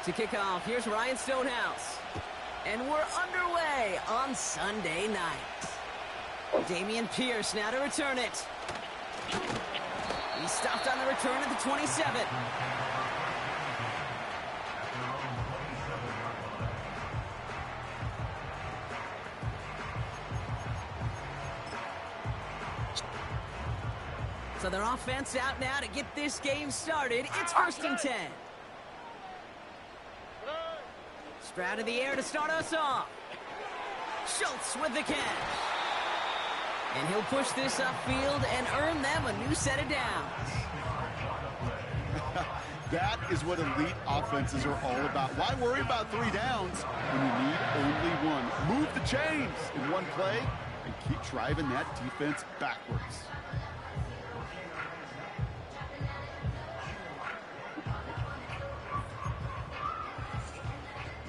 To kick off, here's Ryan Stonehouse. And we're underway on Sunday night. Damian Pierce now to return it. He stopped on the return at the 27. So their offense out now to get this game started. It's 1st and 10. Stroud in the air to start us off. Schultz with the catch. And he'll push this upfield and earn them a new set of downs. That is what elite offenses are all about. Why worry about 3 downs when you need only one? Move the chains in one play and keep driving that defense backwards.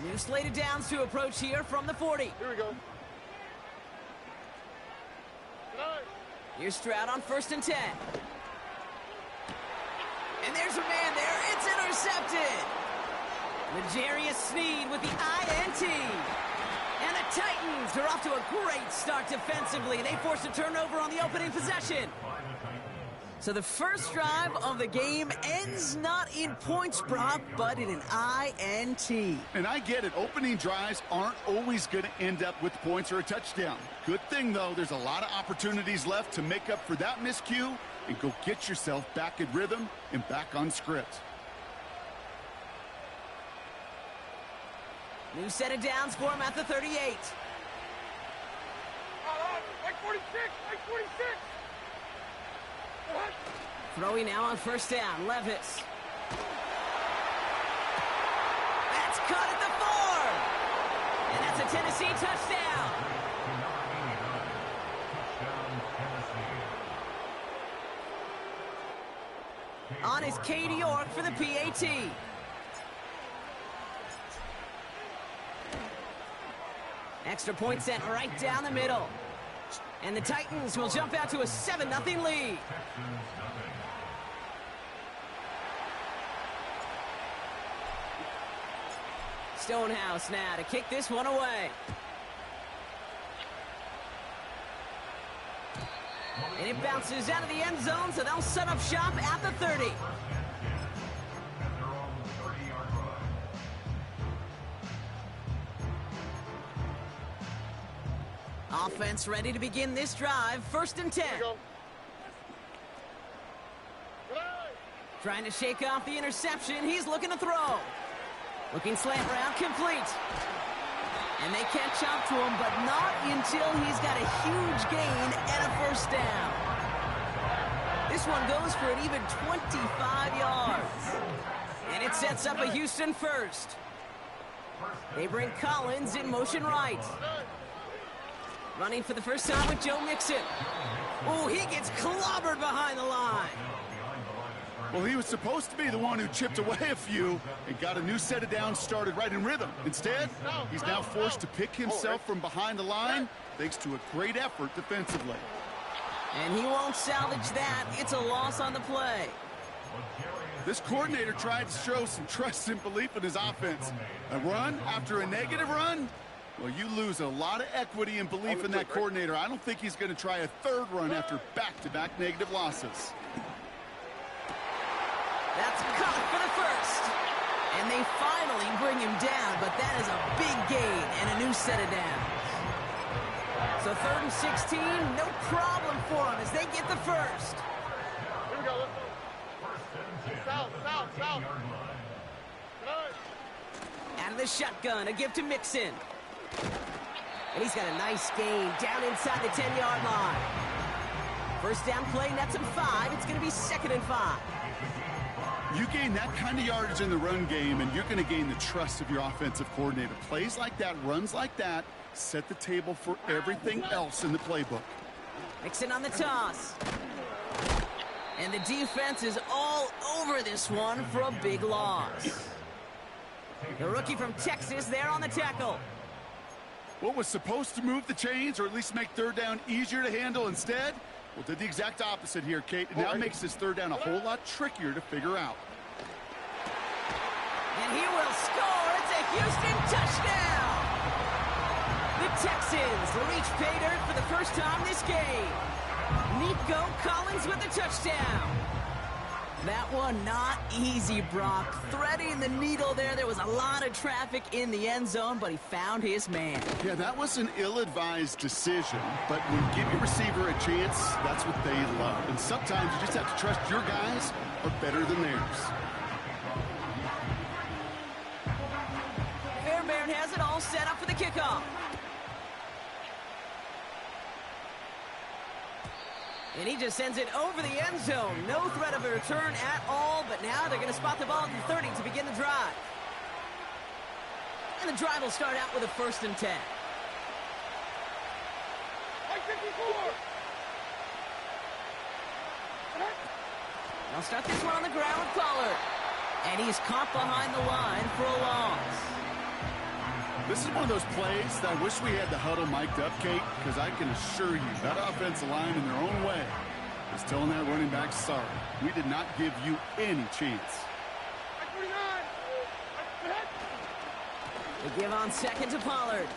New slated downs to approach here from the 40. Here we go. Here's Stroud on 1st and 10. And there's a man there. It's intercepted. L'Jarius Sneed with the INT. And the Titans are off to a great start defensively. They forced a turnover on the opening possession. So the first drive of the game ends not in points, Brock, but in an INT. And I get it. Opening drives aren't always going to end up with points or a touchdown. Good thing, though, there's a lot of opportunities left to make up for that miscue and go get yourself back in rhythm and back on script. New set of downs for him at the 38. Like 46! Like 46! Throwing now on 1st down, Levis. That's caught at the 4! And that's a Tennessee touchdown! On is Cade York for the PAT. Extra point sent right down the middle. And the Titans will jump out to a 7-0 lead. Stonehouse now to kick this one away. And it bounces out of the end zone, so they'll set up shop at the 30. Offense ready to begin this drive. 1st and 10. Trying to shake off the interception. He's looking to throw. Looking slant route, complete. And they catch up to him, but not until he's got a huge gain and a 1st down. This one goes for an even 25 yards. And it sets up a Houston 1st. They bring Collins in motion right. Running for the first time with Joe Mixon. Oh, he gets clobbered behind the line. Well, he was supposed to be the one who chipped away a few and got a new set of downs started right in rhythm. Instead, he's now forced to pick himself from behind the line thanks to a great effort defensively. And he won't salvage that. It's a loss on the play. This coordinator tried to show some trust and belief in his offense. A run after a negative run? Well, you lose a lot of equity and belief in that coordinator. I don't think he's going to try a 3rd run after back-to-back negative losses. That's caught for the 1st. And they finally bring him down, but that is a big gain and a new set of downs. So 3rd and 16, no problem for them as they get the 1st. Here we go, let's go. South. Out of the shotgun, a give to Mixon. And he's got a nice gain down inside the 10-yard line. 1st down play, nets him 5. It's going to be 2nd and 5. You gain that kind of yardage in the run game, and you're going to gain the trust of your offensive coordinator. Plays like that, runs like that, set the table for everything else in the playbook. Mixon on the toss. And the defense is all over this one for a big loss. The rookie from Texas there on the tackle. What was supposed to move the chains or at least make 3rd down easier to handle instead? Well, did the exact opposite here, Kate. It now makes this 3rd down a whole lot trickier to figure out. And he will score. It's a Houston touchdown. The Texans reach pay dirt for the first time this game. Nico Collins with the touchdown. That one not easy, Brock. Threading the needle there. There was a lot of traffic in the end zone, but he found his man. Yeah, that was an ill-advised decision, but when you give your receiver a chance, that's what they love. And sometimes you just have to trust your guys are better than theirs. Fairbairn has it all set up for the kickoff. And he just sends it over the end zone. No threat of a return at all, but now they're going to spot the ball at the 30 to begin the drive. And the drive will start out with a 1st and 10. They'll start this one on the ground with Pollard. And he's caught behind the line for a loss. This is one of those plays that I wish we had the huddle mic'd up, Kate, because I can assure you that offensive line in their own way is telling that running back, sorry, we did not give you any chance. They give on 2nd to Pollard.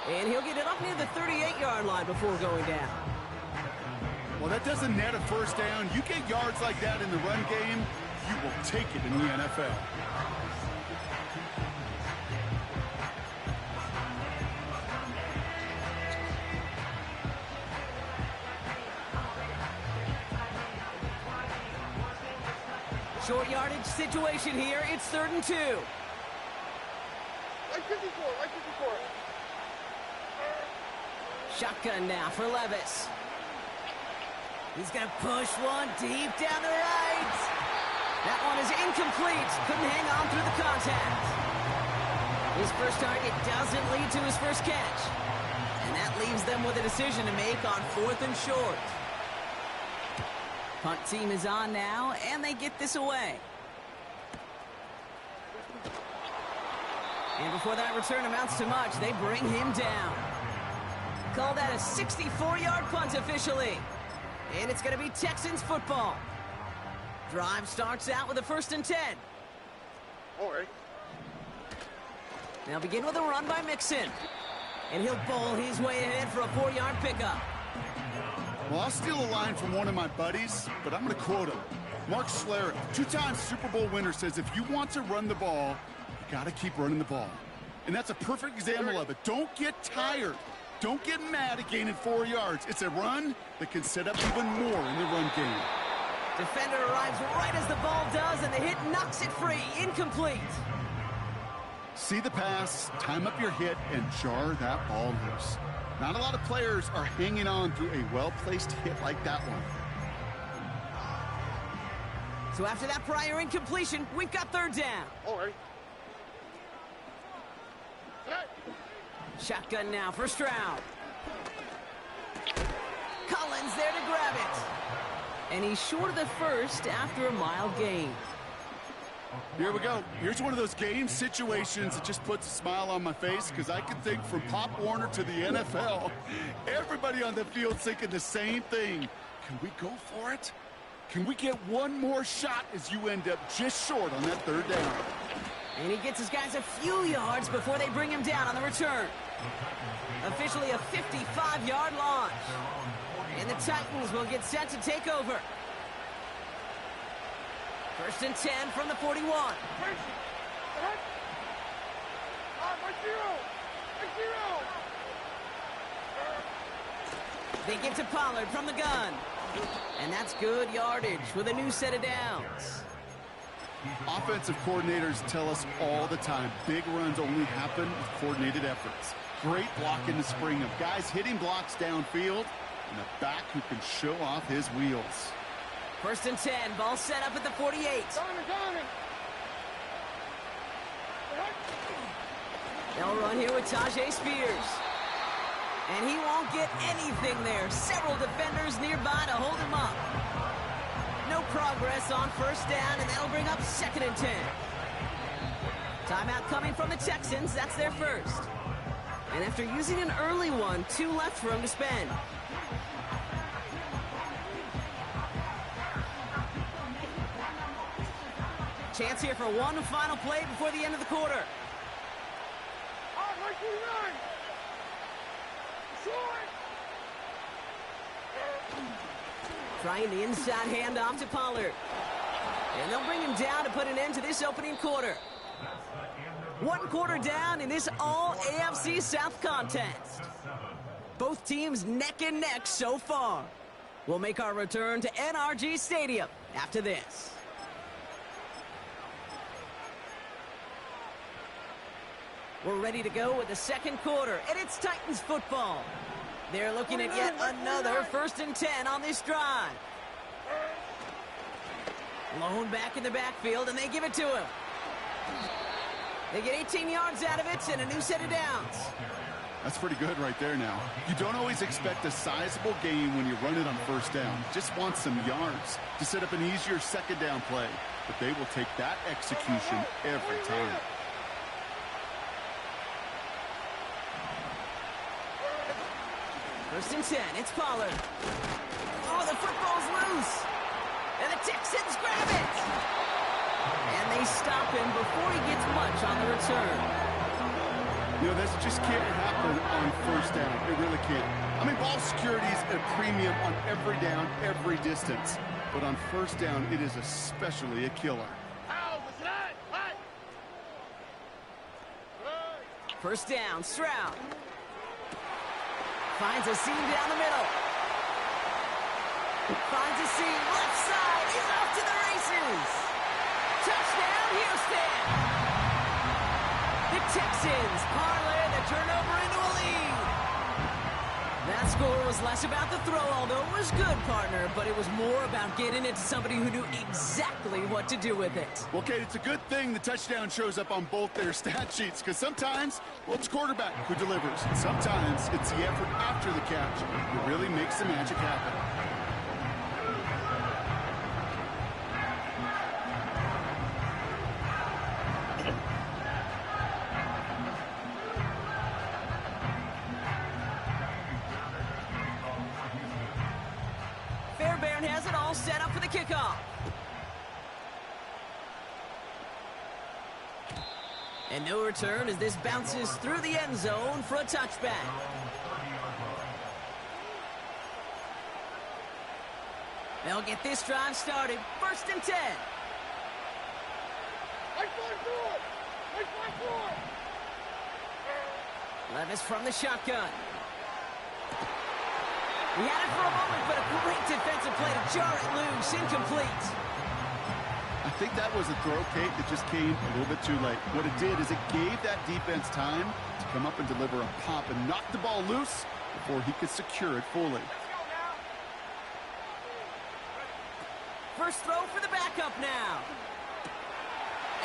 And he'll get it up near the 38-yard line before going down. Well, that doesn't net a 1st down. You get yards like that in the run game, you will take it in the NFL. Short yardage situation here. It's 3rd and 2. Right 54, right 54. Shotgun now for Levis. He's going to push one deep down the right. That one is incomplete. Couldn't hang on through the contact. His first target doesn't lead to his first catch. And that leaves them with a decision to make on 4th and short. Punt team is on now, and they get this away. And before that return amounts to much, they bring him down. Call that a 64-yard punt officially. And it's going to be Texans football. Drive starts out with a 1st and 10. All right. They'll begin with a run by Mixon. And he'll bowl his way ahead for a 4-yard pickup. Well, I'll steal a line from one of my buddies, but I'm going to quote him. Mark Schlereth, 2-time Super Bowl winner, says if you want to run the ball, you got to keep running the ball. And that's a perfect example of it. Don't get tired. Don't get mad at gaining 4 yards. It's a run that can set up even more in the run game. Defender arrives right as the ball does, and the hit knocks it free. Incomplete. See the pass, time up your hit, and jar that ball loose. Not a lot of players are hanging on through a well-placed hit like that one. So after that prior incompletion, we've got 3rd down. All right. Shotgun now for Stroud. Collins there to grab it. And he's short of the 1st after a mild gain. Here we go. Here's one of those game situations that just puts a smile on my face because I can think from Pop Warner to the NFL, everybody on the field's thinking the same thing. Can we go for it? Can we get one more shot as you end up just short on that 3rd down? And he gets his guys a few yards before they bring him down on the return. Officially a 55-yard launch. And the Titans will get set to take over. 1st and 10 from the 41. They get to Pollard from the gun. And that's good yardage with a new set of downs. Offensive coordinators tell us all the time, big runs only happen with coordinated efforts. Great block in the spring of guys hitting blocks downfield and a back who can show off his wheels. 1st and 10, ball set up at the 48. They'll run here with Tajay Spears. And he won't get anything there. Several defenders nearby to hold him up. No progress on 1st down, and that'll bring up 2nd and 10. Timeout coming from the Texans. That's their 1st. And after using an early one, 2 left for him to spend. Chance here for one final play before the end of the quarter. Trying the inside handoff to Pollard. And they'll bring him down to put an end to this opening quarter. 1 quarter down in this all-AFC South contest. Both teams neck and neck so far. We'll make our return to NRG Stadium after this. We're ready to go with the second quarter, and it's Titans football. They're looking at yet another 1st and 10 on this drive. Lone back in the backfield, and they give it to him. They get 18 yards out of it and a new set of downs. That's pretty good right there now. You don't always expect a sizable gain when you run it on 1st down. Just want some yards to set up an easier 2nd down play. But they will take that execution every time. First and 10, it's Pollard. Oh, the football's loose. And the Texans grab it. And they stop him before he gets much on the return. You know, this just can't happen on 1st down. It really can't. I mean, ball security is a premium on every down, every distance. But on 1st down, it is especially a killer. 1st down, Stroud. Finds a seam down the middle. Finds a seam left side. He's off to the races. Touchdown, Houston. The Texans parlay the turnover into a lead. That score was less about the throw, although it was good, partner, but it was more about getting it to somebody who knew exactly what to do with it. Well, Kate, it's a good thing the touchdown shows up on both their stat sheets, because sometimes, well, it's quarterback who delivers. And sometimes it's the effort after the catch that really makes the magic happen. Has it all set up for the kickoff. And no return as this bounces through the end zone for a touchback. They'll get this drive started. 1st and 10. Levis from the shotgun. He had it for a moment, but a great defensive play to jar it loose. Incomplete. I think that was a throw, Kate, that just came a little bit too late. What it did is it gave that defense time to come up and deliver a pop and knock the ball loose before he could secure it fully. First throw for the backup now.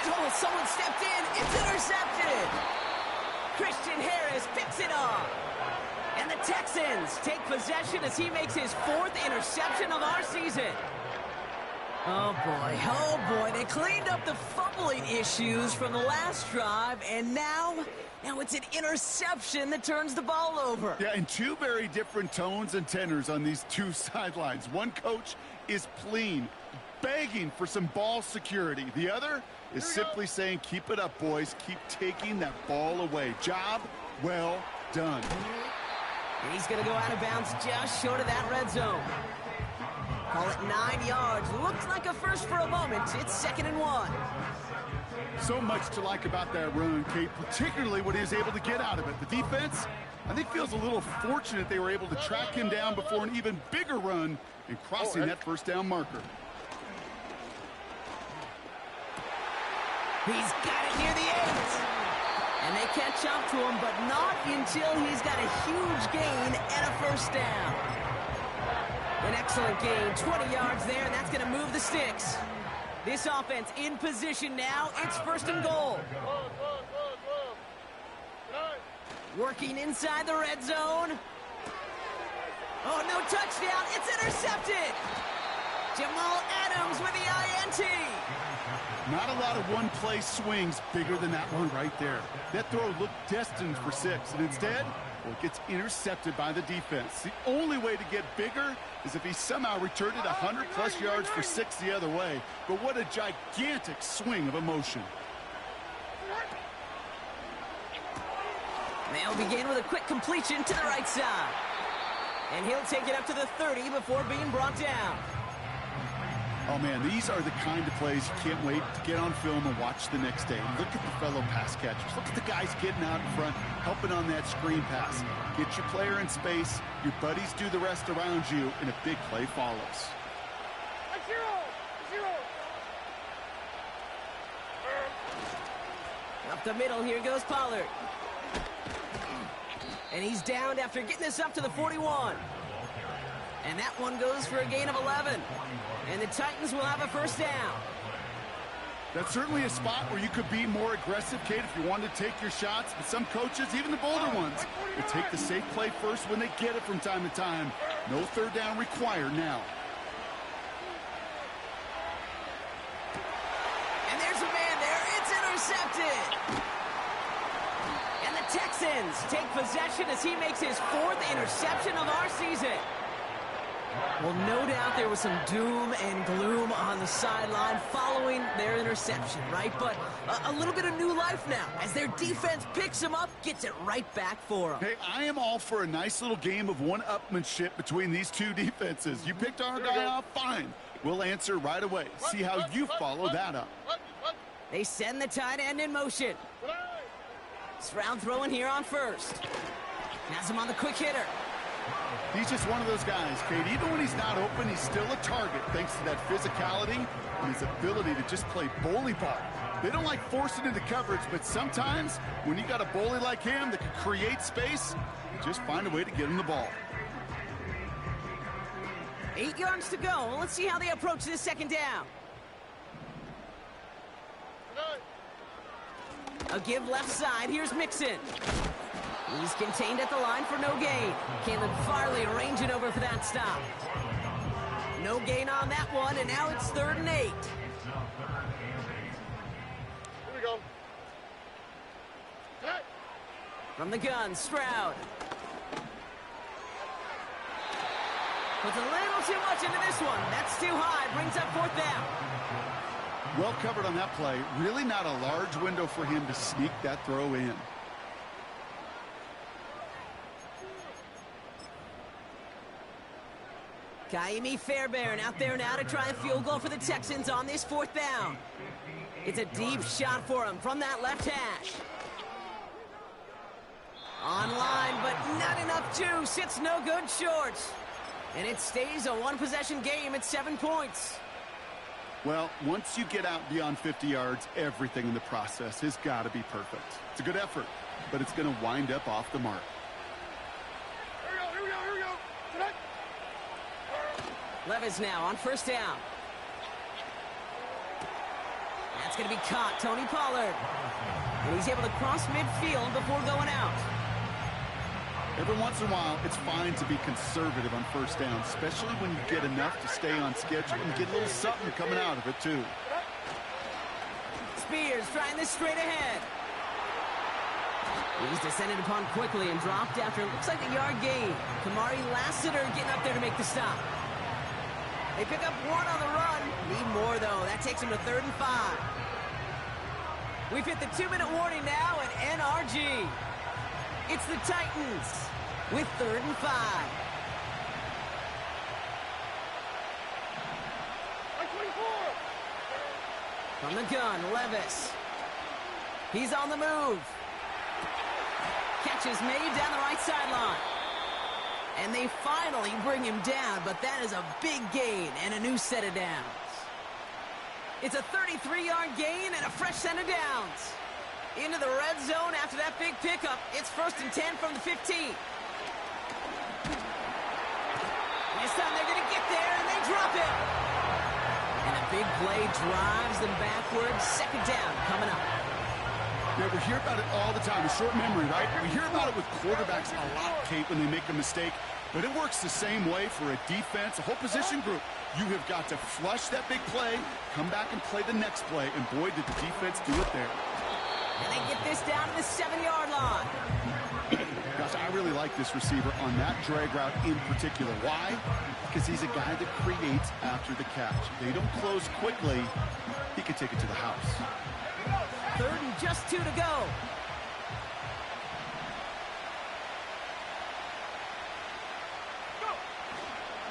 And oh, someone stepped in. It's intercepted. Christian Harris picks it off. And the Texans take possession as he makes his 4th interception of our season. Oh boy, they cleaned up the fumbling issues from the last drive, and now it's an interception that turns the ball over. Yeah, and 2 very different tones and tenors on these 2 sidelines. One coach is pleading, begging for some ball security. The other is simply saying, keep it up, boys. Keep taking that ball away. Job well done. He's going to go out of bounds just short of that red zone. Call it 9 yards. Looks like a first for a moment. It's 2nd and 1. So much to like about that run, Kate, particularly what he was able to get out of it. The defense, I think, feels a little fortunate they were able to track him down before an even bigger run and crossing that 1st down marker. He's got it near the 8. And they catch up to him, but not until he's got a huge gain and a 1st down. An excellent gain, 20 yards there, and that's going to move the sticks. This offense in position now. It's 1st and goal. Working inside the red zone. Oh, no touchdown. It's intercepted. Jamal Adams with the INT. Not a lot of one-play swings bigger than that one right there. That throw looked destined for 6, and instead, Well, it gets intercepted by the defense. The only way to get bigger is if he somehow returned it 100-plus yards for 6 the other way. But what a gigantic swing of emotion. They'll begin with a quick completion to the right side. And he'll take it up to the 30 before being brought down. Oh, man, these are the kind of plays you can't wait to get on film and watch the next day. Look at the fellow pass catchers. Look at the guys getting out in front, helping on that screen pass. Get your player in space, your buddies do the rest around you, and a big play follows. Up the middle, here goes Pollard. And he's downed after getting this up to the 41. And that one goes for a gain of 11. And the Titans will have a first down. That's certainly a spot where you could be more aggressive, Kate, if you wanted to take your shots. But some coaches, even the bolder ones, will take the safe play first when they get it from time to time. No third down required now. And there's a man there. It's intercepted. And the Texans take possession as he makes his 4th interception of our season. Well, no doubt there was some doom and gloom on the sideline following their interception, right? But a little bit of new life now as their defense picks him up, gets it right back for him. Hey, I am all for a nice little game of one-upmanship between these two defenses. You picked our guy off, fine. We'll answer right away. See how you follow that up. They send the tight end in motion. Stroud throwing here on first. Has him on the quick hitter. He's just one of those guys, Kate. Even when he's not open, he's still a target thanks to that physicality and his ability to just play bully ball. They don't like forcing into coverage, but sometimes when you got a bully like him that can create space, just find a way to get him the ball. 8 yards to go. Well, let's see how they approach this second down. A give left side. Here's Mixon. He's contained at the line for no gain. Caleb Farley arranging over for that stop. No gain on that one, and now it's 3rd and 8. Here we go. From the gun, Stroud. Puts a little too much into this one. That's too high. Brings up 4th down. Well covered on that play. Really not a large window for him to sneak that throw in. Kaimi Fairbairn out there now to try a field goal for the Texans on this 4th down. It's a deep shot for him from that left hash. Online, but not enough juice. It's no good short. And it stays a one-possession game at 7 points. Well, once you get out beyond 50 yards, everything in the process has got to be perfect. It's a good effort, but it's going to wind up off the mark. Here we go. Tonight. Levis now on 1st down. That's going to be caught, Tony Pollard. And he's able to cross midfield before going out. Every once in a while, it's fine to be conservative on 1st down, especially when you get enough to stay on schedule and get a little something coming out of it, too. Spears trying this straight ahead. He's descended upon quickly and dropped after it looks like a yard gain. Kamari Lassiter getting up there to make the stop. They pick up 1 on the run. Need more, though. That takes him to 3rd and 5. We've hit the 2-minute warning now at NRG. It's the Titans with 3rd and 5. From the gun, Levis. He's on the move. Catch is made down the right sideline. And they finally bring him down, but that is a big gain and a new set of downs. It's a 33-yard gain and a fresh set of downs. Into the red zone after that big pickup. It's 1st and 10 from the 15. This time they're going to get there, and they drop it. And a big play drives them backwards. 2nd down coming up. Yeah, we hear about it all the time. A short memory, right? We hear about it with quarterbacks a lot, Kate, when they make a mistake. But it works the same way for a defense, a whole position group. You have got to flush that big play, come back and play the next play, and boy, did the defense do it there. And they get this down to the 7-yard line. Gosh, I really like this receiver on that drag route in particular. Why? Because he's a guy that creates after the catch. They don't close quickly. He could take it to the house. 3rd and just 2 to go.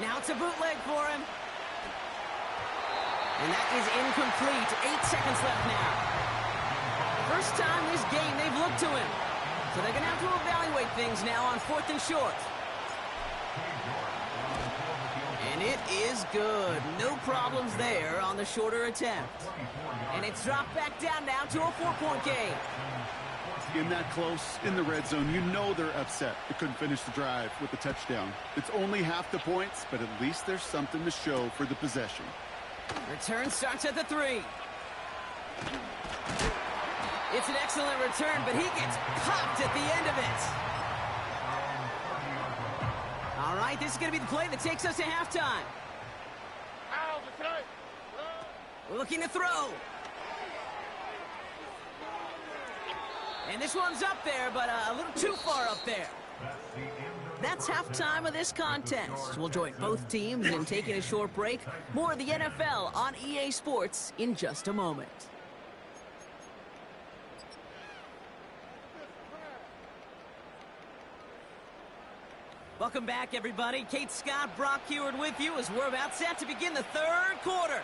Now it's a bootleg for him. And that is incomplete. 8 seconds left now. First time this game they've looked to him. So they're going to have to evaluate things now on 4th and short. And it is good. No problems there on the shorter attempt. And it's dropped back down now to a 4-point game. In that close, in the red zone, you know they're upset. They couldn't finish the drive with the touchdown. It's only half the points, but at least there's something to show for the possession. Return starts at the 3. It's an excellent return, but he gets popped at the end of it. All right, this is going to be the play that takes us to halftime. Looking to throw. And this one's up there, but a little too far up there. That's halftime of this contest. We'll join both teams in taking a short break. More of the NFL on EA Sports in just a moment. Welcome back, everybody. Kate Scott, Brock Heward with you as we're about set to begin the 3rd quarter.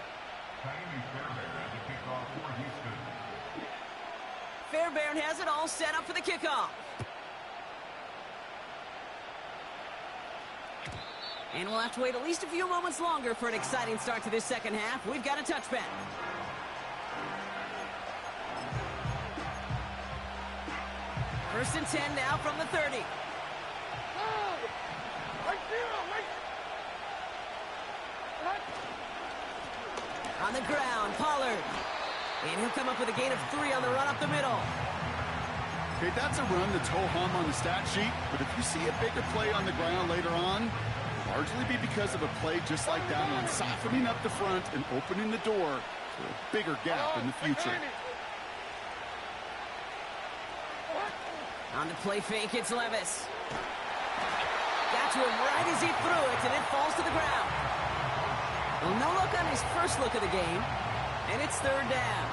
Fairbairn has it all set up for the kickoff. And we'll have to wait at least a few moments longer for an exciting start to this second half. We've got a touchback. First and 10 now from the 30. On the ground, Pollard. And he'll come up with a gain of 3 on the run up the middle. Okay, that's a run that's ho-hum on the stat sheet, but if you see a bigger play on the ground later on, it'll largely be because of a play just like that one, softening up the front and opening the door for a bigger gap in the future. On the play fake, it's Levis. Got to him right as he threw it, and it falls to the ground. Well, no look on his first look of the game, and it's 3rd down.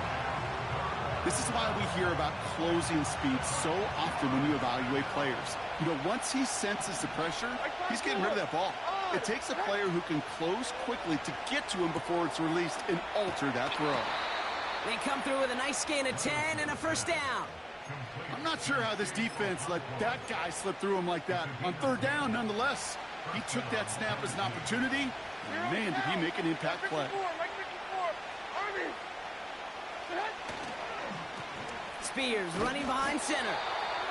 This is why we hear about closing speed so often when you evaluate players. You know, once he senses the pressure, he's getting rid of that ball. It takes a player who can close quickly to get to him before it's released and alter that throw. They come through with a nice gain of 10 and a first down. I'm not sure how this defense let that guy slip through him like that. On 3rd down, nonetheless, he took that snap as an opportunity. And man, did he make an impact play. Spears running behind center.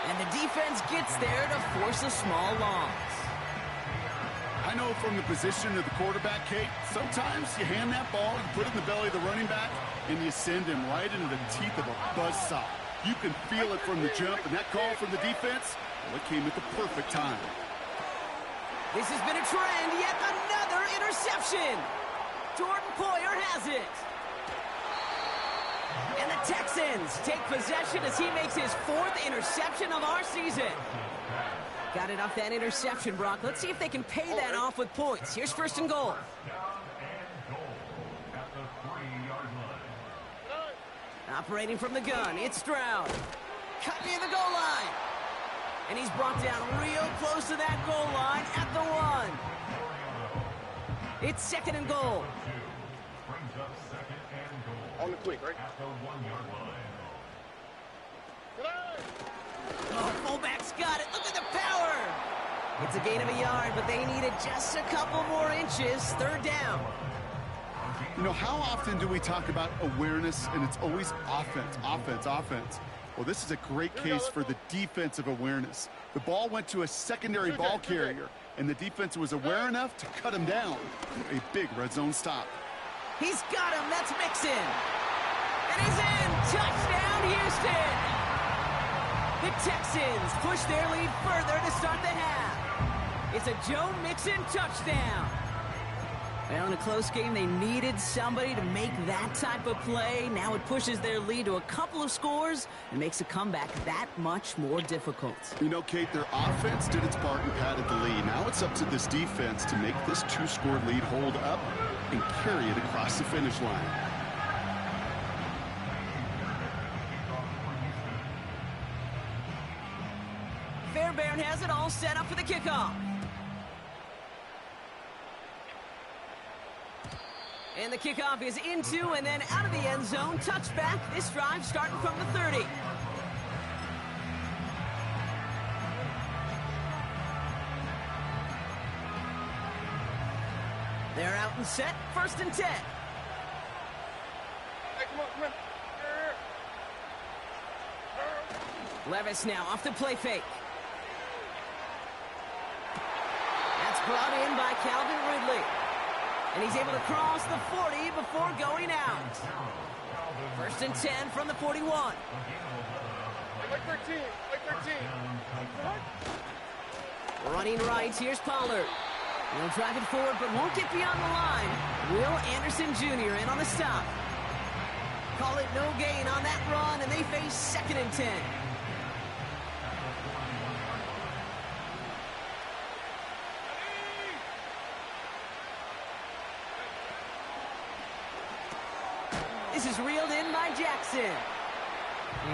And the defense gets there to force a small loss. I know from the position of the quarterback, Kate, sometimes you hand that ball, you put it in the belly of the running back, and you send him right into the teeth of a buzzsaw. You can feel it from the jump, and that call from the defense, well, it came at the perfect time. This has been a trend, yet another interception. Jordan Poyer has it. And the Texans take possession as he makes his 4th interception of our season. Got it off that interception, Brock. Let's see if they can pay that off with points. Here's 1st and goal. Operating from the gun, it's Stroud. Cut near the goal line. And he's brought down real close to that goal line at the 1. It's 2nd and goal. On the quick, right? Oh, fullback's got it. Look at the power. It's a gain of a yard, but they needed just a couple more inches. 3rd down. You know, how often do we talk about awareness, and it's always offense, offense, offense? Well, this is a great case for the defensive awareness. The ball went to a secondary ball carrier, and the defense was aware enough to cut him down. A big red zone stop. He's got him. That's Mixon. And he's in. Touchdown, Houston. The Texans push their lead further to start the half. It's a Joe Mixon touchdown. Well, in a close game, they needed somebody to make that type of play. Now it pushes their lead to a couple of scores and makes a comeback that much more difficult. You know, Kate, their offense did its part and padded the lead. Now it's up to this defense to make this two-score lead hold up and carry it across the finish line. Fairbairn has it all set up for the kickoff. And the kickoff is into and then out of the end zone. Touchback. This drive starting from the 30. They're out and set. 1st and 10. Hey, come on, come on. Levis now off the play fake. That's brought in by Calvin Ridley. And he's able to cross the 40 before going out. 1st and 10 from the 41. Like 13, like 13. Running right, here's Pollard. He'll drive it forward, but won't get beyond the line. Will Anderson Jr. in on the stop. Call it no gain on that run, and they face 2nd and 10. This is reeled in by Jackson.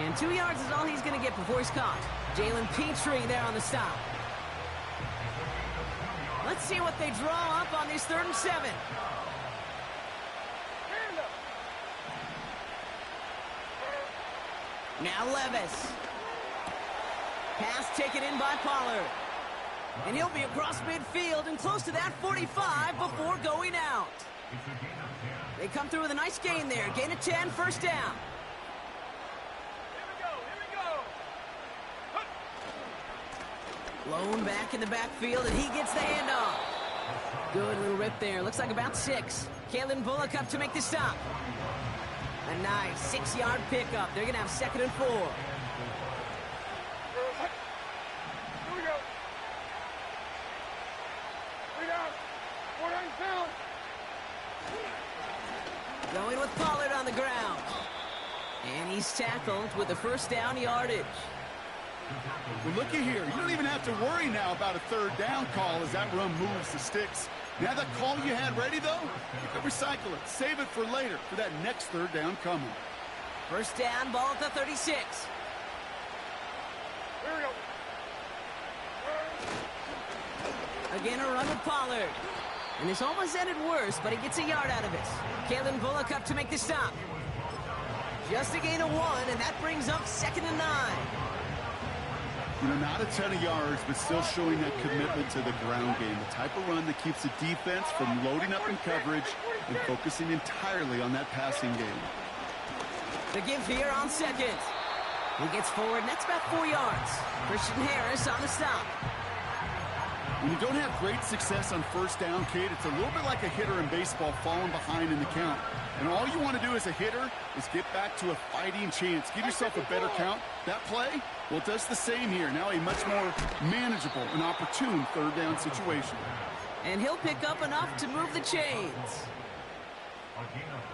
And 2 yards is all he's going to get before he's caught. Jalen Petrie there on the stop. Let's see what they draw up on this 3rd and 7. Now Levis. Pass taken in by Pollard. And he'll be across midfield and close to that 45 before going out. They come through with a nice gain there. Gain of 10, 1st down. Lone back in the backfield, and he gets the handoff. Good little rip there. Looks like about 6. Kalen Bullock up to make the stop. A nice 6-yard pickup. They're going to have 2nd and 4. Here we go. 3 down. 4 down. Going with Pollard on the ground. And he's tackled with the 1st down yardage. Well, looky here. You don't even have to worry now about a 3rd down call as that run moves the sticks. Now that call you had ready, though, you can recycle it. Save it for later for that next 3rd down coming. 1st down, ball at the 36. Here we go. Again, a run with Pollard. And this almost ended worse, but he gets a yard out of it. Kalen Bullock up to make the stop. Just a gain of 1, and that brings up 2nd and 9. You know, not a ton of yards, but still showing that commitment to the ground game. The type of run that keeps the defense from loading up in coverage and focusing entirely on that passing game. The give here on 2nd. He gets forward, and that's about 4 yards. Christian Harris on the stop. When you don't have great success on 1st down, Kate, it's a little bit like a hitter in baseball falling behind in the count. And all you want to do as a hitter is get back to a fighting chance. Give yourself a better count. That play, well, it does the same here. Now a much more manageable and opportune 3rd down situation. And he'll pick up enough to move the chains.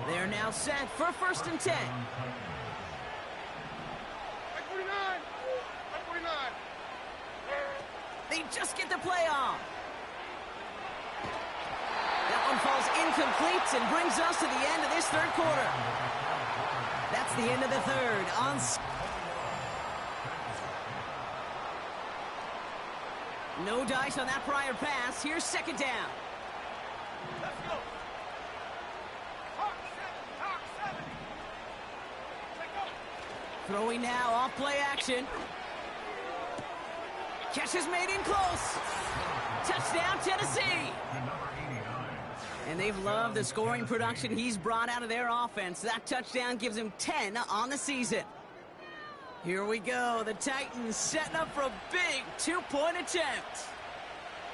They're now set for 1st and 10. Like 49. Like 49. They just get the play off. That one falls incomplete and brings us to the end of this 3rd quarter. That's the end of the 3rd. No dice on that prior pass. Here's 2nd down. Let's go. Talk 7. Let's go. Throwing now, off play action. Catch is made in close. Touchdown, Tennessee. And they've loved the scoring production he's brought out of their offense. That touchdown gives him 10 on the season. Here we go. The Titans setting up for a big 2-point attempt.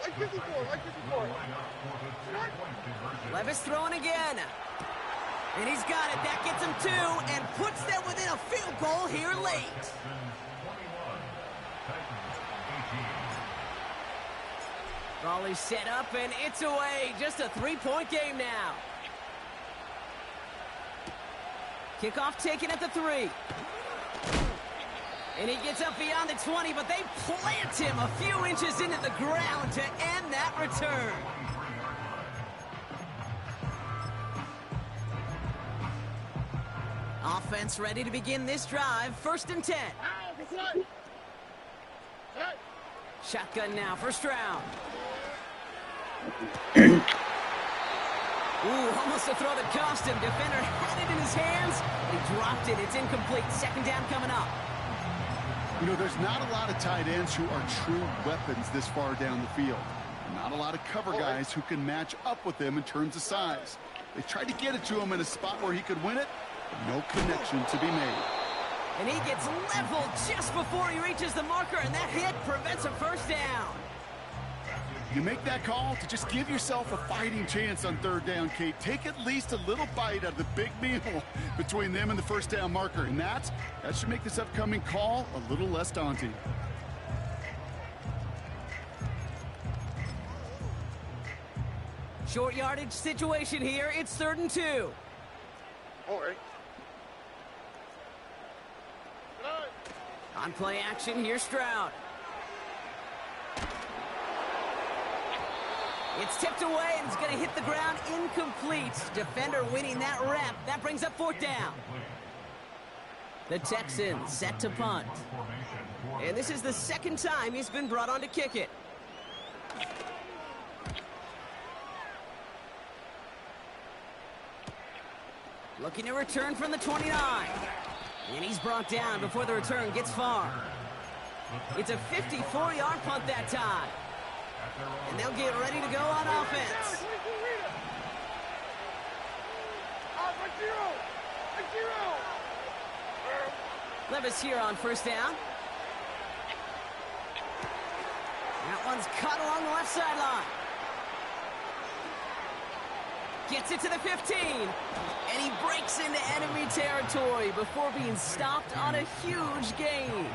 Like 54. Like 54. Levis throwing again. And he's got it. That gets him 2 and puts them within a field goal here late. Ball is set up, and it's away. Just a three-point game now. Kickoff taken at the 3. And he gets up beyond the 20, but they plant him a few inches into the ground to end that return. Offense ready to begin this drive. 1st and 10. Shotgun now, first round. Ooh, almost a throw that cost him. Defender had it in his hands, but he dropped it. It's incomplete. 2nd down coming up. You know, there's not a lot of tight ends who are true weapons this far down the field. Not a lot of cover guys who can match up with them in terms of size. They tried to get it to him in a spot where he could win it, but no connection to be made. And he gets leveled just before he reaches the marker, and that hit prevents a first down. You make that call to just give yourself a fighting chance on 3rd down, Kate. Take at least a little bite out of the big meal between them and the first down marker. And that should make this upcoming call a little less daunting. Short yardage situation here. It's 3rd and 2. All right. On play action, here's Stroud. It's tipped away, and it's going to hit the ground incomplete. Defender winning that rep. That brings up 4th down. The Texans set to punt. And this is the 2nd time he's been brought on to kick it. Looking to return from the 29. And he's brought down before the return gets far. It's a 54-yard punt that time. And they'll get ready to go on offense. Levis here on first down. That one's cut along the left sideline. Gets it to the 15. And he breaks into enemy territory before being stopped on a huge gain.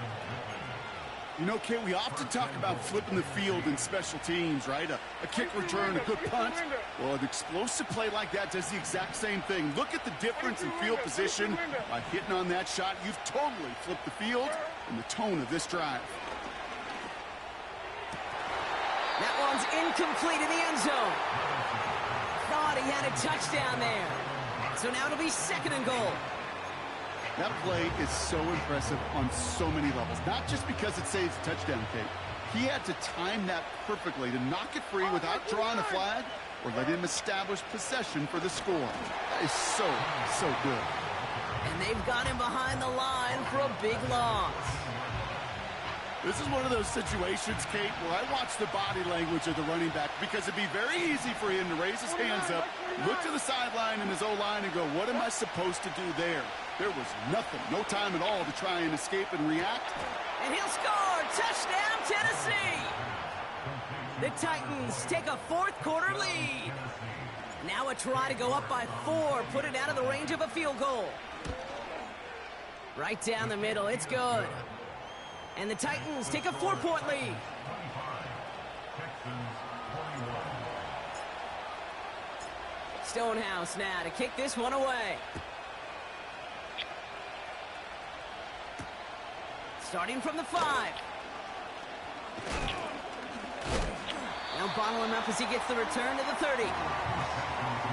You know, Kate, we often talk about flipping the field in special teams, right? A kick return, a good punt. Well, an explosive play like that does the exact same thing. Look at the difference in field position. By hitting on that shot, you've totally flipped the field and the tone of this drive. That one's incomplete in the end zone. Thought he had a touchdown there. So now it'll be 2nd and goal. That play is so impressive on so many levels. Not just because it saves a touchdown, Kate. He had to time that perfectly to knock it free without drawing a flag or let him establish possession for the score. That is so good. And they've got him behind the line for a big loss. This is one of those situations, Kate, where I watch the body language of the running back because it'd be very easy for him to raise his hands up, look to the sideline in his O-line and go, what am I supposed to do there? There was nothing, no time at all to try and escape and react. And he'll score! Touchdown, Tennessee! The Titans take a 4th quarter lead. Now a try to go up by 4, put it out of the range of a field goal. Right down the middle, it's good. And the Titans take a 4-point lead. Stonehouse now to kick this one away. Starting from the 5. Now bottle him up as he gets the return to the 30.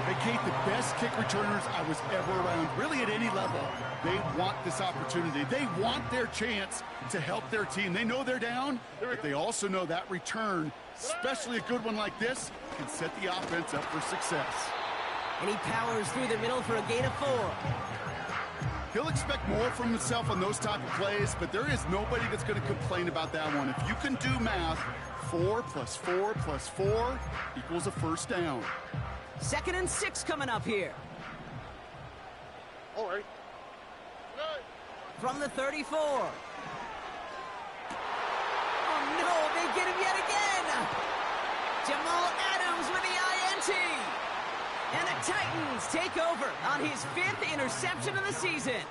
Hey, Kate, the best kick returners I was ever around, really at any level, they want this opportunity. They want their chance to help their team. They know they're down, but they also know that return, especially a good one like this, can set the offense up for success. And he powers through the middle for a gain of 4. He'll expect more from himself on those type of plays, but there is nobody that's going to complain about that one. If you can do math, 4 plus 4 plus 4 equals a first down. 2nd and 6 coming up here. All right. From the 34. Oh, no, they get him yet again. Jamal Adams with the INT. And the Titans take over on his 5th interception of the season.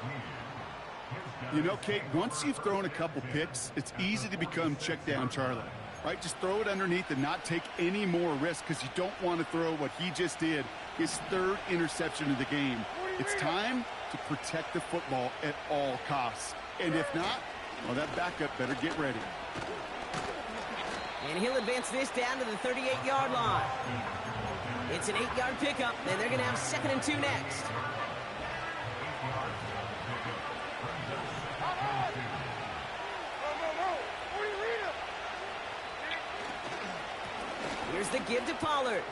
You know, Kate, once you've thrown a couple picks, it's easy to become check down Charlie. right? Just throw it underneath and not take any more risk because you don't want to throw what he just did, his third interception of the game. It's time to protect the football at all costs. And if not, well, that backup better get ready. And he'll advance this down to the 38-yard line. It's an 8-yard pickup, and they're going to have 2nd and 2 next. Here's the give to Pollard.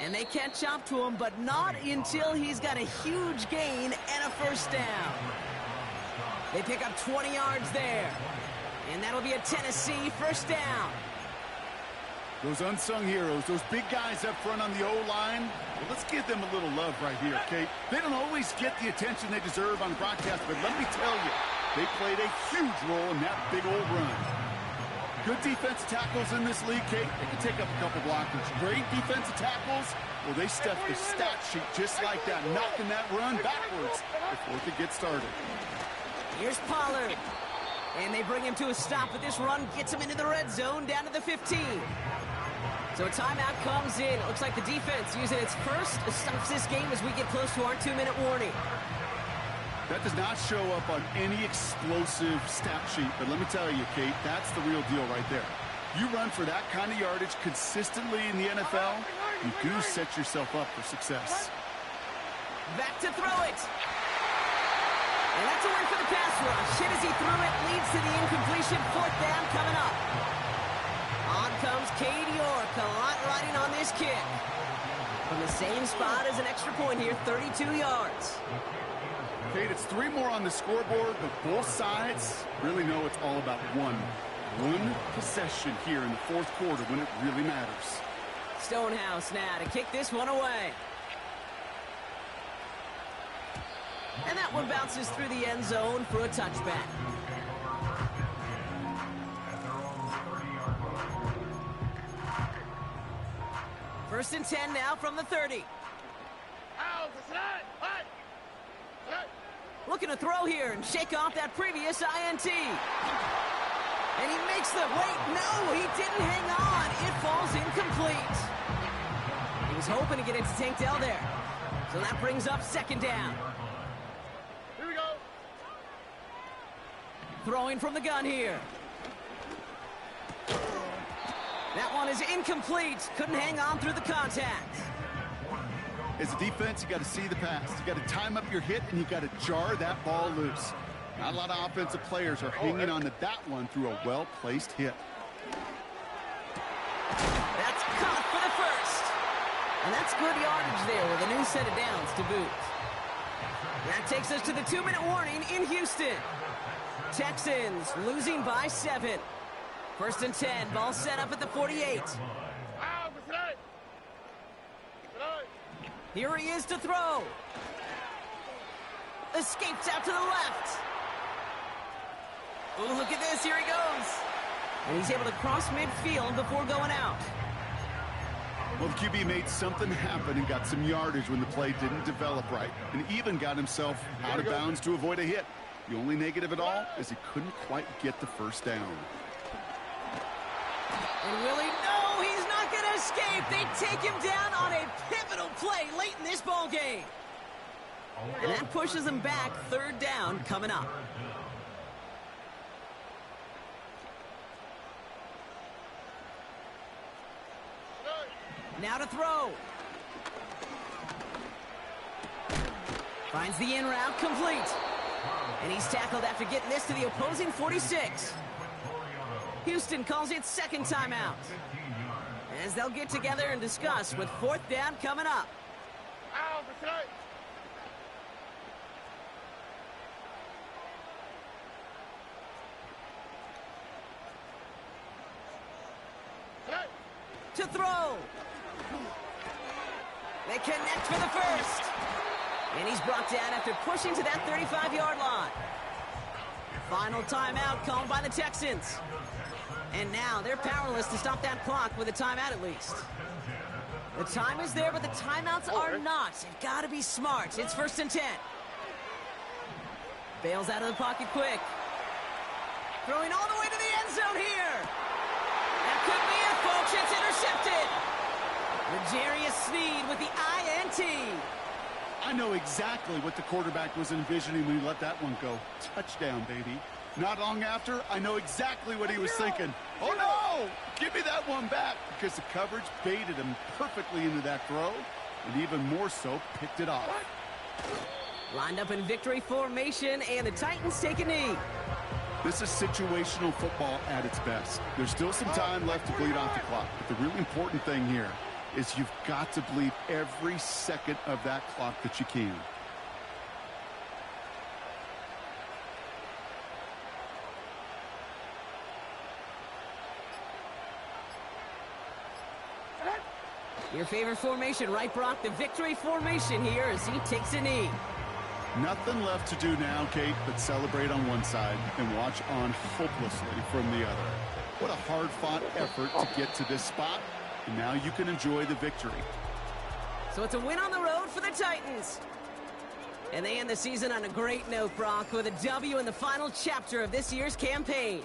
And they catch up to him, but not until he's got a huge gain and a first down. They pick up 20 yards there. And that'll be a Tennessee first down. Those unsung heroes, those big guys up front on the O-line, well, let's give them a little love right here, okay? They don't always get the attention they deserve on broadcast, but let me tell you, they played a huge role in that big old run. Good defensive tackles in this league, Kate. They can take up a couple blockers. Great defensive tackles, well, they stuffed the stat sheet just like that, knocking that run backwards before it could get started. Here's Pollard. And they bring him to a stop, but this run gets him into the red zone down to the 15. So a timeout comes in. It looks like the defense using its first stops this game as we get close to our 2-minute warning. That does not show up on any explosive stat sheet, but let me tell you, Kate, that's the real deal right there. You run for that kind of yardage consistently in the NFL, you do set yourself up for success. Back to throw it. And that's a win for the pass rush. Hit as he threw it, leads to the incompletion. 4th down coming up. On comes Cade York, a lot riding on this kick. From the same spot as an extra point here, 32 yards. Kate, it's 3 more on the scoreboard, but both sides really know it's all about one possession here in the 4th quarter when it really matters. Stonehouse now to kick this one away. And that one bounces through the end zone for a touchback. First and 10 now from the 30. Looking to throw here and shake off that previous INT. And he makes the... Wait, no, he didn't hang on. It falls incomplete. He was hoping to get it to Tank Dell there. So that brings up 2nd down. Here we go. Throwing from the gun here. That one is incomplete. Couldn't hang on through the contact. As a defense, you got to see the pass. You got to time up your hit, and you got to jar that ball loose. Not a lot of offensive players are hanging on to that one through a well-placed hit. That's caught for the first. And that's good yardage there with a new set of downs to boot. That takes us to the 2-minute warning in Houston. Texans losing by 7. First and 10, ball set up at the 48. Here he is to throw. Escapes out to the left. Oh, look at this. Here he goes. And he's able to cross midfield before going out. Well, the QB made something happen and got some yardage when the play didn't develop right, and even got himself out of bounds to avoid a hit. The only negative at all is he couldn't quite get the first down. And Willie, no, he's not going to escape. They take him down on a pivotal play late in this ball game. And that pushes him back. 3rd down coming up. Now to throw. Finds the in route complete. And he's tackled after getting this to the opposing 46. Houston calls it 2nd timeout. As they'll get together and discuss with 4th down coming up. To throw. They connect for the first. And he's brought down after pushing to that 35-yard line. Final timeout called by the Texans. And now they're powerless to stop that clock with a timeout at least. The time is there, but the timeouts are not. You've got to be smart. It's 1st and 10. Bails out of the pocket quick. Throwing all the way to the end zone here. That could be it, folks. It's intercepted. L'Jarius Sneed with the INT. I know exactly what the quarterback was envisioning when he let that one go. Touchdown, baby. Not long after, I know exactly what he was thinking. Oh, no! Give me that one back, because the coverage baited him perfectly into that throw, and even more so, picked it off. Lined up in victory formation, and the Titans take a knee. This is situational football at its best. There's still some time left to bleed off the clock, but the really important thing here is you've got to bleed every second of that clock that you can. Your favorite formation, right, Brock? The victory formation here as he takes a knee. Nothing left to do now, Kate, but celebrate on one side and watch on hopelessly from the other. What a hard-fought effort to get to this spot, and now you can enjoy the victory. So it's a win on the road for the Titans. And they end the season on a great note, Brock, with a W in the final chapter of this year's campaign.